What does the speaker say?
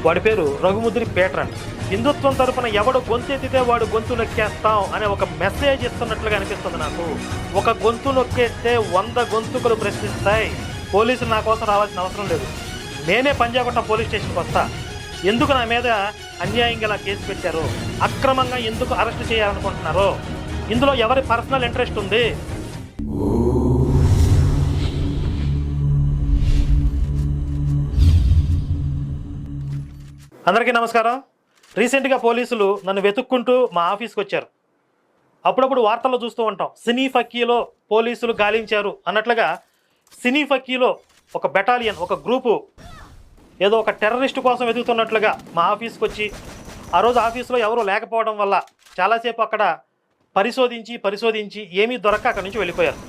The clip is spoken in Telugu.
వాడి పేరు రఘుముద్రి పేట్రన్. హిందుత్వం తరపున ఎవడు గొంతెత్తితే వాడు గొంతు నొక్కేస్తాం అనే ఒక మెసేజ్ ఇస్తున్నట్లుగా అనిపిస్తుంది నాకు. ఒక గొంతు నొక్కేస్తే 100 గొంతుకులు ప్రశ్నిస్తాయి. పోలీసులు నా కోసం రావాల్సిన అవసరం లేదు. నేనే పంజాగుట్ట పోలీస్ స్టేషన్కి వస్తా. ఎందుకు నా మీద అన్యాయంగా ఇలా కేసు పెట్టారో, అక్రమంగా ఎందుకు అరెస్ట్ చేయాలనుకుంటున్నారో, ఇందులో ఎవరి పర్సనల్ ఇంట్రెస్ట్ ఉంది? అందరికీ నమస్కారం. రీసెంట్గా పోలీసులు నన్ను వెతుక్కుంటూ మా ఆఫీస్కి వచ్చారు. అప్పుడప్పుడు వార్తల్లో చూస్తూ ఉంటాం, సినీ ఫక్కీలో పోలీసులు గాలించారు అన్నట్లుగా. సినీ ఫక్కీలో ఒక బెటాలియన్, ఒక గ్రూపు ఏదో ఒక టెర్రరిస్ట్ కోసం వెతుకుతున్నట్లుగా మా ఆఫీస్కి వచ్చి, ఆ రోజు ఆఫీస్లో ఎవరూ లేకపోవడం వల్ల చాలాసేపు అక్కడ పరిశోధించి ఏమీ దొరక్క అక్కడి నుంచి వెళ్ళిపోయారు.